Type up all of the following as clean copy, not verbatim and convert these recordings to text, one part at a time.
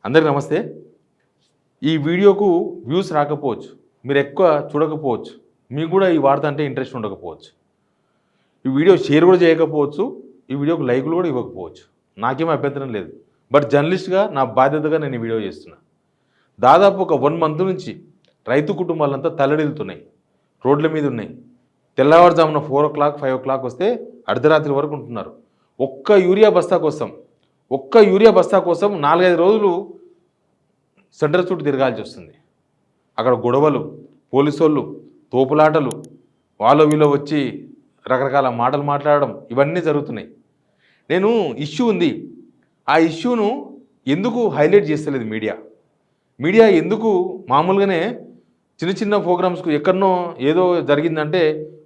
అందరికీ నమస్తే. ఈ వీడియోకు వ్యూస్ రాకపోవచ్చు, మీరు ఎక్కువ చూడకపోవచ్చు, మీకు కూడా ఈ వార్త అంటే ఇంట్రెస్ట్ ఉండకపోవచ్చు, ఈ వీడియో షేర్ కూడా చేయకపోవచ్చు, ఈ వీడియోకు లైక్లు కూడా ఇవ్వకపోవచ్చు. నాకేం అభ్యంతరం లేదు. బట్ జర్నలిస్ట్గా నా బాధ్యతగా నేను ఈ వీడియో చేస్తున్నా. దాదాపు ఒక 1 మంత్ నుంచి రైతు కుటుంబాలంతా తల్లడిల్లుతున్నాయి, రోడ్ల మీద ఉన్నాయి. తెల్లవారుజామున 4 o'clock 5 o'clock వస్తే అర్ధరాత్రి వరకు ఉంటున్నారు. ఒక్క యూరియా బస్తా కోసం 4-5 రోజులు సెంటర్ చుట్టూ తిరగాల్సి వస్తుంది. అక్కడ గొడవలు, పోలీసోళ్ళు, తోపులాటలు, వాళ్ళ వీళ్ళు వచ్చి రకరకాల మాటలు మాట్లాడడం, ఇవన్నీ జరుగుతున్నాయి. నేను ఇష్యూ ఉంది, ఆ ఇష్యూను ఎందుకు హైలైట్ చేస్తలేదు మీడియా ఎందుకు మామూలుగానే చిన్న చిన్న ప్రోగ్రామ్స్కు ఎక్కడనో ఏదో జరిగిందంటే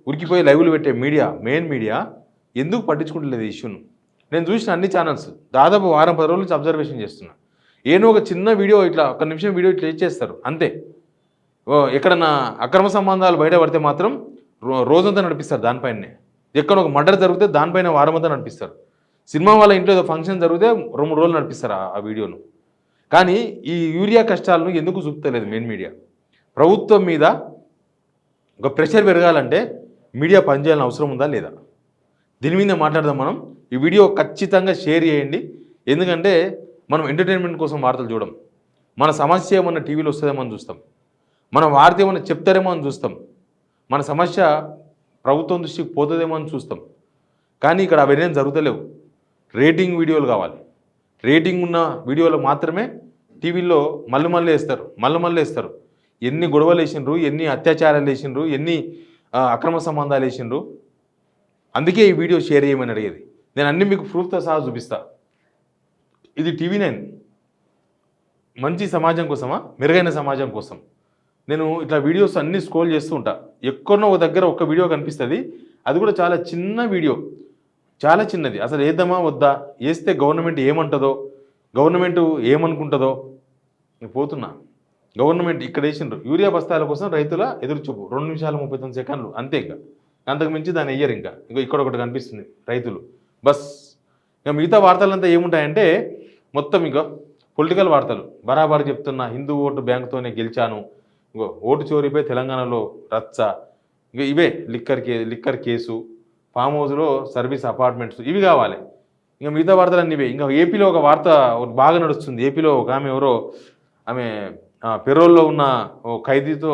ఉరికిపోయి లైవ్లు పెట్టే మెయిన్ మీడియా ఎందుకు పట్టించుకుంటలేదు ఇష్యూను? నేను చూసిన అన్ని ఛానల్స్ దాదాపు వారం 10 రోజుల నుంచి అబ్జర్వేషన్ చేస్తున్నా. ఏదో ఒక చిన్న వీడియో ఇట్లా 1 నిమిషం వీడియో ఇట్లా ఇచ్చేస్తారు అంతే. ఎక్కడన్నా అక్రమ సంబంధాలు బయట పడితే మాత్రం రోజంతా నడిపిస్తారు దానిపైనే. ఎక్కడ ఒక మర్డర్ జరిగితే దానిపైన వారమంతా నడిపిస్తారు. సినిమా వాళ్ళ ఇంట్లో ఏదో ఫంక్షన్ జరిగితే 2-3 రోజులు నడిపిస్తారు ఆ వీడియోను. కానీ ఈ యూరియా కష్టాలను ఎందుకు చూపుతలేదు మెయిన్ మీడియా? ప్రభుత్వం మీద ఒక ప్రెషర్ పెరగాలంటే మీడియా పనిచేయాలని అవసరం ఉందా లేదా? దీని మీద మాట్లాడదాం మనం. ఈ వీడియో ఖచ్చితంగా షేర్ చేయండి. ఎందుకంటే మనం ఎంటర్టైన్మెంట్ కోసం వార్తలు చూడం. మన సమస్య ఏమన్నా టీవీలో వస్తుందేమో అని చూస్తాం, మన వార్త ఏమన్నా చెప్తారేమో అని చూస్తాం, మన సమస్య ప్రభుత్వం దృష్టికి పోతుందేమో అని చూస్తాం. కానీ ఇక్కడ అవన్నీ జరుగుతలేవు. రేటింగ్ వీడియోలు కావాలి. రేటింగ్ ఉన్న వీడియోలు మాత్రమే టీవీలో మళ్ళీ వేస్తారు. ఎన్ని గొడవలు వేసిండ్రు, ఎన్ని అత్యాచారాలు వేసిండ్రు, ఎన్ని అక్రమ సంబంధాలు వేసిండ్రు. అందుకే ఈ వీడియో షేర్ చేయమని అడిగేది. నేను అన్ని మీకు ప్రూఫ్తో సహా చూపిస్తా. ఇది TV9 మంచి సమాజం కోసమా, మెరుగైన సమాజం కోసం నేను ఇట్లా వీడియోస్ అన్నీ స్క్రోల్ చేస్తూ ఉంటా. ఎక్కడో ఒక దగ్గర ఒక వీడియో కనిపిస్తుంది, అది కూడా చాలా చిన్న వీడియో, చాలా చిన్నది. అసలు వేద్దామా వద్దా, వేస్తే గవర్నమెంట్ ఏమంటుందో, గవర్నమెంట్ ఏమనుకుంటుందో నేను పోతున్నా. గవర్నమెంట్ ఇక్కడ వేసిండ్రు యూరియా బస్తాల కోసం రైతుల ఎదురుచూపు 2 నిమిషాల 39 సెకండ్లు అంతే. ఇంకా అంతకు మించి దాన్ని వెయ్యరు. ఇంకా ఇక్కడ ఒకటి కనిపిస్తుంది రైతులు బస్. ఇక మిగతా వార్తలంతా ఏముంటాయంటే మొత్తం ఇక పొలిటికల్ వార్తలు. బరాబర్ చెప్తున్నా, హిందూ ఓటు బ్యాంకుతోనే గెలిచాను, ఇంకో ఓటు చోరీపై తెలంగాణలో రచ్చ, ఇక ఇవే లిక్కర్ కేసు, ఫామ్ హౌస్లో సర్వీస్ అపార్ట్మెంట్స్, ఇవి కావాలి. ఇంకా మిగతా వార్తలన్నీ ఇవే. ఇంకా ఏపీలో ఒక వార్త బాగా నడుస్తుంది. ఏపీలో ఒక ఆమె పెరోల్లో ఉన్న ఓ ఖైదీతో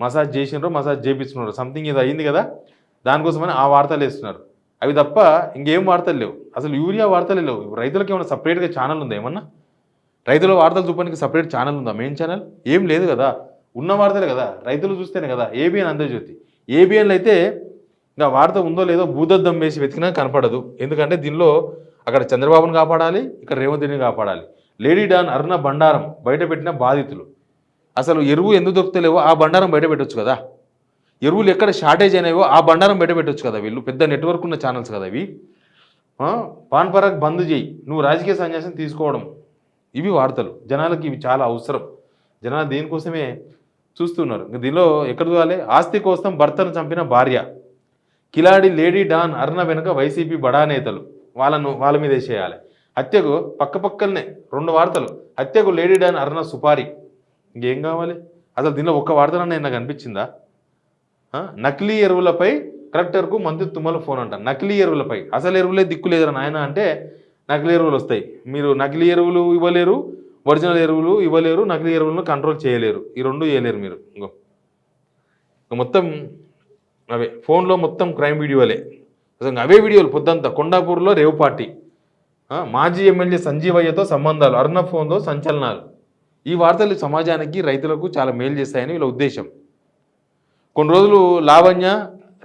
మసాజ్ చేయించుకున్నారు, సంథింగ్ ఏదో అయింది కదా, దానికోసమని ఆ వార్తలు వేస్తున్నారు. అవి తప్ప ఇంకేం వార్తలు లేవు. అసలు యూరియా వార్తలే లేవు. రైతులకి ఏమైనా సపరేట్గా ఛానల్ ఉందా? ఏమన్నా రైతుల వార్తలు చూపడానికి సపరేట్ ఛానల్ ఉందా? మెయిన్ ఛానల్ ఏం లేదు కదా. ఉన్న వార్తలే కదా, రైతులు చూస్తేనే కదా. ABN ఆంధ్రజ్యోతి, ABNలో అయితే ఇంకా వార్త ఉందో లేదో భూదద్దం వేసి వెతికినా కనపడదు. ఎందుకంటే దీనిలో అక్కడ చంద్రబాబును కాపాడాలి, ఇక్కడ రేవంత్ రెడ్డిని కాపాడాలి. లేడీ డాన్ అరుణ బండారం బయట పెట్టిన బాధితులు. అసలు ఎరువు ఎందుకు దొరుకుతలేవో ఆ బండారం బయట పెట్టొచ్చు కదా. ఎరువులు ఎక్కడ షార్టేజ్ అయినాయో ఆ బండారం బయట పెట్టొచ్చు కదా. వీళ్ళు పెద్ద నెట్వర్క్ ఉన్న ఛానల్స్ కదా ఇవి. పాన్ పరాగ్ బంద్ చేయి, నువ్వు రాజకీయ సన్యాసం తీసుకోవడం, ఇవి వార్తలు. జనాలకి ఇవి చాలా అవసరం. జనాలు దేనికోసమే చూస్తున్నారు. దీనిలో ఎక్కడ చూడాలి? ఆస్తి కోసం భర్తను చంపిన భార్య, కిలాడి లేడీ డాన్ అరుణ వెనుక వైసీపీ బడా నేతలు, వాళ్ళ మీద వేసేయాలి. హత్యకు పక్కనే 2 వార్తలు. హత్యకు లేడీ డాన్ అరుణ సుపారీ. ఇంకేం కావాలి? అసలు దీనిలో ఒక్క వార్తలన్నా నాకు అనిపించిందా? నకిలీ ఎరువులపై కలెక్టర్కు మంత్రి తుమ్మల ఫోన్ అంట. నకిలీ ఎరువులపై, అసలు ఎరువులే దిక్కు లేదురా నాయన అంటే నకిలీ ఎరువులు వస్తాయి. మీరు నకిలీ ఎరువులు ఇవ్వలేరు, ఒరిజినల్ ఎరువులు ఇవ్వలేరు, నకిలీ ఎరువులను కంట్రోల్ చేయలేరు. ఈ 2 చేయలేరు మీరు. ఇంకో మొత్తం అవే ఫోన్లో మొత్తం క్రైమ్ వీడియోలే. అసలు అవే వీడియోలు పొద్దంతా. కొండాపూర్లో రేవ్ పార్టీ, మాజీ ఎమ్మెల్యే సంజీవయ్యతో సంబంధాలు, అరుణ ఫోన్తో సంచలనాలు. ఈ వార్తలు సమాజానికి, రైతులకు చాలా మేలు చేస్తాయని వీళ్ళ ఉద్దేశం. కొన్ని రోజులు లావణ్య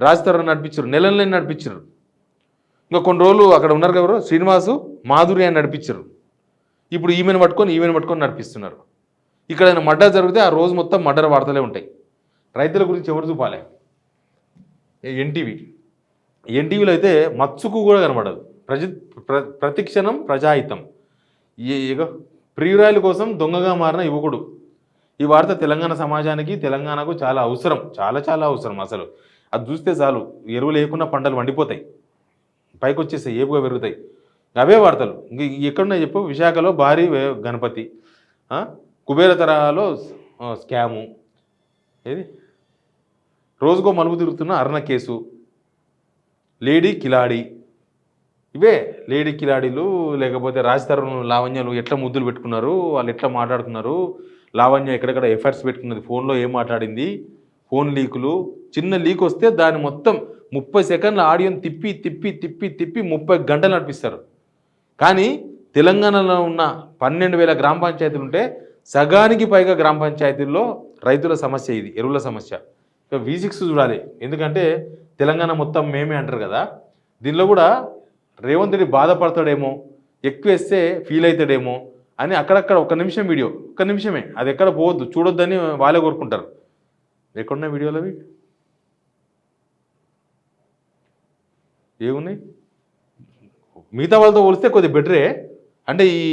రాజతరుణ్ నడిపించారు, నెలల్ని నడిపించారు. ఇంకా కొన్ని రోజులు అక్కడ ఉన్నారు కదా శ్రీనివాసు మాధురి అని నడిపించారు. ఇప్పుడు ఈమెను పట్టుకొని నడిపిస్తున్నారు. ఇక్కడ మర్డర్ జరిగితే ఆ రోజు మొత్తం మర్డర్ వార్తలే ఉంటాయి. రైతుల గురించి ఎవరు చూపాలి? ఎన్టీవీలో అయితే మత్సుకు కూడా కనబడదు. ప్రతిక్షణం ప్రజాహితం. ఇక ప్రియురాలి కోసం దొంగగా మారిన యువకుడు. ఈ వార్త తెలంగాణ సమాజానికి, తెలంగాణకు చాలా అవసరం, చాలా అవసరం. అసలు అది చూస్తే చాలు, ఎరువు లేకుండా పంటలు వండిపోతాయి, పైకి వచ్చేస్తాయి, ఏపుగా పెరుగుతాయి. అవే వార్తలు. ఇంక ఎక్కడున్నాయి చెప్పు? విశాఖలో భారీ గణపతి, కుబేర తరహాలో స్కాము, ఏది రోజుకో మలుపు తిరుగుతున్న అరుణ కేసు, లేడీ కిలాడి, ఇవే లేడీ కిలాడీలు. లేకపోతే రాజతరుణ్ లావణ్యలు ఎట్లా ముద్దులు పెట్టుకున్నారు, వాళ్ళు ఎట్లా మాట్లాడుకున్నారు, లావణ్య ఎక్కడెక్కడ ఎఫర్ట్స్ పెట్టుకున్నది, ఫోన్లో ఏం మాట్లాడింది, ఫోన్ లీకులు. చిన్న లీక్ వస్తే దాన్ని మొత్తం 30 సెకండ్ల ఆడియోని తిప్పి తిప్పి తిప్పి తిప్పి 30 గంటలు నడిపిస్తారు. కానీ తెలంగాణలో ఉన్న 12,000 గ్రామ పంచాయతీలు ఉంటే సగానికి పైగా గ్రామ పంచాయతీల్లో రైతుల సమస్య ఇది, ఎరువుల సమస్య. ఇక V6 చూడాలి, ఎందుకంటే తెలంగాణ మొత్తం మేమే అంటారు కదా, దీనిలో కూడా రేవంత్ రెడ్డి బాధపడతాడేమో, ఎక్కువ వేస్తే ఫీల్ అవుతాడేమో అని అక్కడక్కడ ఒక నిమిషం వీడియో, ఒక్క నిమిషమే, అది ఎక్కడ పోవద్దు, చూడొద్దని వాళ్ళే కోరుకుంటారు. ఎక్కడున్నాయి వీడియోలు అవి, ఏమున్నాయి? మిగతా వాళ్ళతో పోలిస్తే కొద్దిగా బెటరే. అంటే ఈ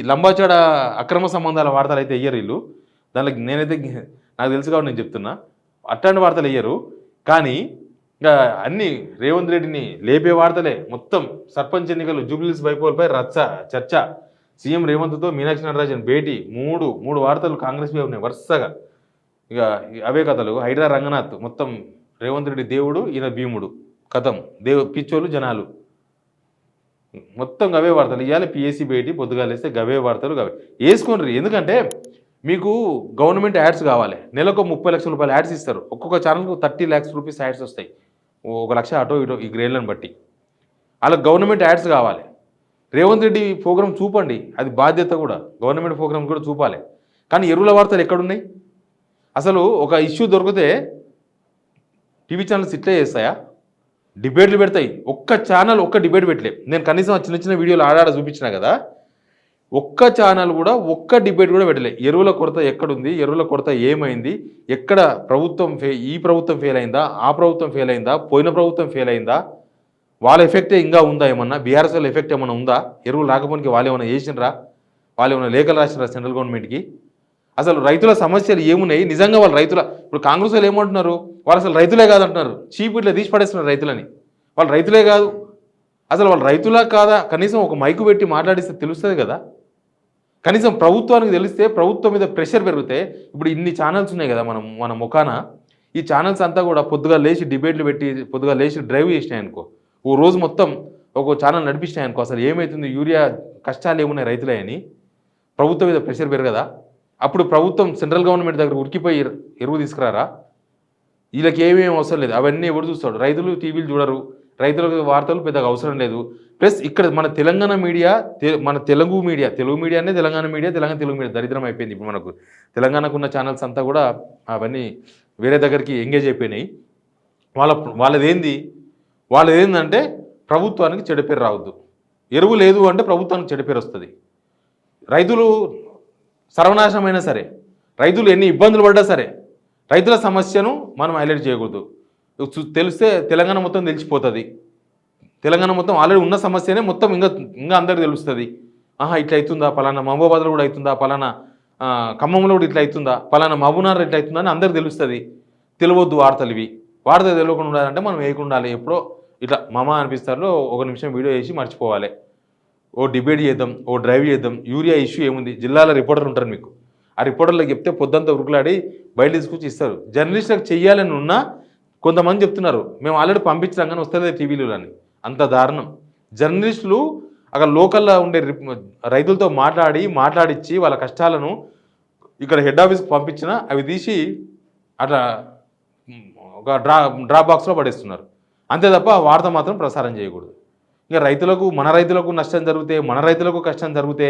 లంబాచాడ అక్రమ సంబంధాల వార్తలు అయితే వెయ్యరు వీళ్ళు. దానికి నేనైతే నాకు తెలుసు కాబట్టి నేను చెప్తున్నా, అట్లాంటి వార్తలు వెయ్యరు. కానీ ఇంకా అన్ని రేవంత్ రెడ్డిని లేపే వార్తలే మొత్తం. సర్పంచ్ ఎన్నికలు, జూబ్లీస్ బైపోల్పై చర్చ, సీఎం రేవంత్తో మీనాక్షి నటరాజన్ భేటీ, మూడు వార్తలు కాంగ్రెస్ పై ఉన్నాయి వరుసగా. ఇక అవే కథలు. హైడ్రా రంగనాథ్ మొత్తం రేవంత్ రెడ్డి దేవుడు, ఈయన భీముడు, కథం పిచ్చోళ్ళు జనాలు, మొత్తం గవే వార్తలు. ఇవాళ పిఎస్సి భేటీ, పొద్దుగాలేస్తే గవే వార్తలు గవే వేసుకోండి. ఎందుకంటే మీకు గవర్నమెంట్ యాడ్స్ కావాలి, నెలకు 30 లక్షల రూపాయలు యాడ్స్ ఇస్తారు. ఒక్కొక్క ఛానల్కు 30 lakhs రూపీస్ యాడ్స్ వస్తాయి, 1 లక్ష అటో ఇటో ఈ గ్రేడ్లను బట్టి. అలా గవర్నమెంట్ యాడ్స్ కావాలి. రేవంత్ రెడ్డి ప్రోగ్రామ్ చూపండి, అది బాధ్యత కూడా, గవర్నమెంట్ ప్రోగ్రామ్ కూడా చూపాలి. కానీ ఎరువుల వార్తలు ఎక్కడున్నాయి? అసలు ఒక ఇష్యూ దొరికితే టీవీ ఛానల్స్ ఇట్లే చేస్తాయా? డిబేట్లు పెడతాయి. ఒక్క ఛానల్ ఒక్క డిబేట్ పెట్టలే. నేను కనీసం చిన్న చిన్న వీడియోలు ఆడాడ చూపించినా కదా, ఒక్క ఛానల్ కూడా ఒక్క డిబేట్ కూడా పెట్టలే. ఎరువుల కొరత ఎక్కడుంది, ఎరువుల కొరత ఏమైంది, ఎక్కడ ప్రభుత్వం ఈ ప్రభుత్వం ఫెయిల్ అయిందా, ఆ ప్రభుత్వం ఫెయిల్ అయిందా, పోయిన ప్రభుత్వం ఫెయిల్ అయిందా, వాళ్ళ ఎఫెక్టే ఇంకా ఉందా, ఏమన్నా బీఆర్ఎస్ వాళ్ళ ఎఫెక్ట్ ఏమన్నా ఉందా, ఎరువులు రాకపోనికి వాళ్ళు ఏమైనా చేసినరా, వాళ్ళు ఏమైనా లేఖలు రాసినరా సెంట్రల్ గవర్నమెంట్కి? అసలు రైతుల సమస్యలు ఏమున్నాయి నిజంగా? వాళ్ళు రైతుల, ఇప్పుడు కాంగ్రెస్ వాళ్ళు ఏమంటున్నారు, వాళ్ళు అసలు రైతులే కాదంటున్నారు, చీప్ ఇట్లా తీసి పడేస్తున్నారు రైతులని. వాళ్ళు రైతులే కాదు, అసలు వాళ్ళు రైతులా కాదా? కనీసం ఒక మైకు పెట్టి మాట్లాడిస్తే తెలుస్తుంది కదా. కనీసం ప్రభుత్వానికి తెలిస్తే ప్రభుత్వం మీద ప్రెషర్ పెరిగితే. ఇప్పుడు ఇన్ని ఛానల్స్ ఉన్నాయి కదా మన ముఖాన, ఈ ఛానల్స్ అంతా కూడా పొద్దుగా లేచి డిబేట్లు పెట్టి పొద్దుగా లేచి డ్రైవ్ చేసినాయనుకో, ఓ రోజు మొత్తం ఒక ఛానల్ నడిపించినాయనుకో, అసలు ఏమవుతుంది, యూరియా కష్టాలు ఏమున్నాయి రైతులే అని ప్రభుత్వం మీద ప్రెషర్ పెరగదా? అప్పుడు ప్రభుత్వం సెంట్రల్ గవర్నమెంట్ దగ్గర ఉరికిపోయి ఎరువు తీసుకురారా? వీళ్ళకి ఏమేమి అవసరం లేదు, అవన్నీ ఎవరు చూస్తాడు? రైతులు టీవీలు చూడరు, రైతులకు వార్తలు పెద్దగా అవసరం లేదు. ప్లస్ ఇక్కడ మన తెలంగాణ మీడియా, మన తెలుగు మీడియానే తెలంగాణ మీడియా, తెలుగు మీడియా దరిద్రం అయిపోయింది. ఇప్పుడు మనకు తెలంగాణకు ఉన్న ఛానల్స్ అంతా కూడా అవన్నీ వేరే దగ్గరికి ఎంగేజ్ అయిపోయినాయి. వాళ్ళది ఏంటంటే ప్రభుత్వానికి చెడు పేరు రావద్దు, ఎరువు లేదు అంటే ప్రభుత్వానికి చెడు పేరు వస్తుంది. రైతులు సర్వనాశనమైనా సరే, రైతులు ఎన్ని ఇబ్బందులు పడ్డా సరే, రైతుల సమస్యను మనం హైలైట్ చేయకూడదు. తెలిస్తే తెలంగాణ మొత్తం తెలిసిపోతుంది. తెలంగాణ మొత్తం ఆల్రెడీ ఉన్న సమస్యనే మొత్తం ఇంకా అందరికి తెలుస్తుంది. ఇట్లా అవుతుందా, పలానా మహబూబాబాద్లో కూడా అవుతుందా, పలానా ఖమ్మంలో కూడా ఇట్లా అవుతుందా, పలానా మహబూబ్నగర్ ఇట్లా అవుతుందా అని అందరికి తెలుస్తుంది. తెలియవద్దు వార్తలు ఇవి. వార్తలు తెలియకుండా ఉండాలంటే మనం వేయకుండా ఉండాలి. ఎప్పుడో ఇట్లా మామ అనిపిస్తారో 1 నిమిషం వీడియో వేసి మర్చిపోవాలి. ఓ డిబేట్ చేద్దాం, ఓ డ్రైవ్ చేద్దాం. యూరియా ఇష్యూ ఏముంది, జిల్లాలో రిపోర్టర్ ఉంటారు మీకు, ఆ రిపోర్టర్లకు చెప్తే పొద్దంతా ఉరుకులాడి బయట తీసుకొచ్చి ఇస్తారు. జర్నలిస్టులకు చెయ్యాలని ఉన్నా కొంతమంది చెప్తున్నారు మేము ఆల్రెడీ పంపించాం కానీ వస్తలేదు టీవీలో అని. అంత దారుణం. జర్నలిస్టులు అక్కడ లోకల్లో ఉండే రైతులతో మాట్లాడించి వాళ్ళ కష్టాలను ఇక్కడ హెడ్ ఆఫీస్కి పంపించినా అవి తీసి అట్లా ఒక డ్రాప్ బాక్స్లో పడేస్తున్నారు. అంతే తప్ప వార్త మాత్రం ప్రసారం చేయకూడదు. ఇంకా మన రైతులకు నష్టం జరిగితే, మన రైతులకు కష్టం జరిగితే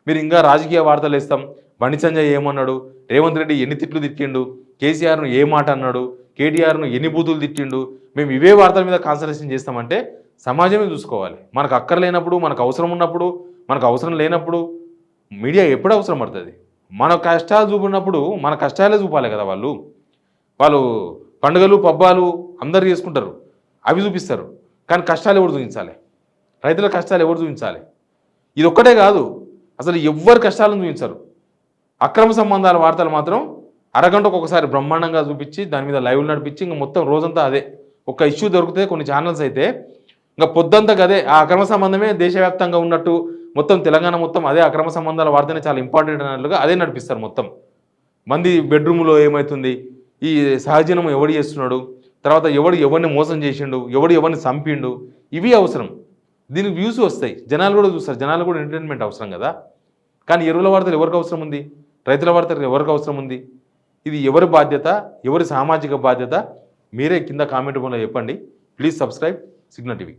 మీరు ఇంకా రాజకీయ వార్తలు వేస్తాం. బండి సంజయ్ ఏమన్నాడు, రేవంత్ రెడ్డి ఎన్ని తిట్లు తిట్టిండు, కేసీఆర్ను ఏ మాట అన్నాడు, కేటీఆర్ను ఎన్ని బూతులు తిట్టిండు, మేము ఇవే వార్తల మీద కాన్సన్ట్రేషన్ చేస్తామంటే సమాజమే చూసుకోవాలి. మనకు అక్కర్లేనప్పుడు, మనకు అవసరం ఉన్నప్పుడు, మనకు అవసరం లేనప్పుడు మీడియా ఎప్పుడు అవసరం పడుతుంది. మన కష్టాలు చూపినప్పుడు మన కష్టాలే చూపాలి కదా. వాళ్ళు పండుగలు పబ్బాలు అందరు చేసుకుంటారు, అవి చూపిస్తారు. కానీ కష్టాలు ఎవరు చూపించాలి? రైతుల కష్టాలు ఎవరు చూపించాలి? ఇది ఒక్కటే కాదు, అసలు ఎవ్వరు కష్టాలను చూపించరు. అక్రమ సంబంధాల వార్తలు మాత్రం అరగంటకు ఒకసారి బ్రహ్మాండంగా చూపించి దాని మీద లైవ్లు నడిపించి ఇంకా మొత్తం రోజంతా అదే. ఒక ఇష్యూ దొరికితే కొన్ని ఛానల్స్ అయితే ఇంకా పొద్దంతా అదే, ఆ అక్రమ సంబంధమే దేశవ్యాప్తంగా ఉన్నట్టు మొత్తం తెలంగాణ మొత్తం అదే అక్రమ సంబంధాల వార్తనే చాలా ఇంపార్టెంట్ అన్నట్లుగా అదే నడిపిస్తారు మొత్తం. మంది బెడ్రూమ్లో ఏమవుతుంది, ఈ సహజీవనం ఎవడు చేస్తున్నాడు, తర్వాత ఎవరిని మోసం చేసిండు, ఎవరిని చంపిండు, ఇవి అవసరం. దీనికి వ్యూస్ వస్తాయి, జనాలు కూడా చూస్తారు, జనాలు కూడా ఎంటర్టైన్మెంట్ అవసరం కదా. కానీ ఎరువుల వార్తలు ఎవరికి అవసరం ఉంది, రైతుల వార్తలు ఎవరికి అవసరం ఉంది? ఇది ఎవరి బాధ్యత, ఎవరి సామాజిక బాధ్యత? మీరే కింద కామెంట్ రూపంలో చెప్పండి. Please subscribe signal TV.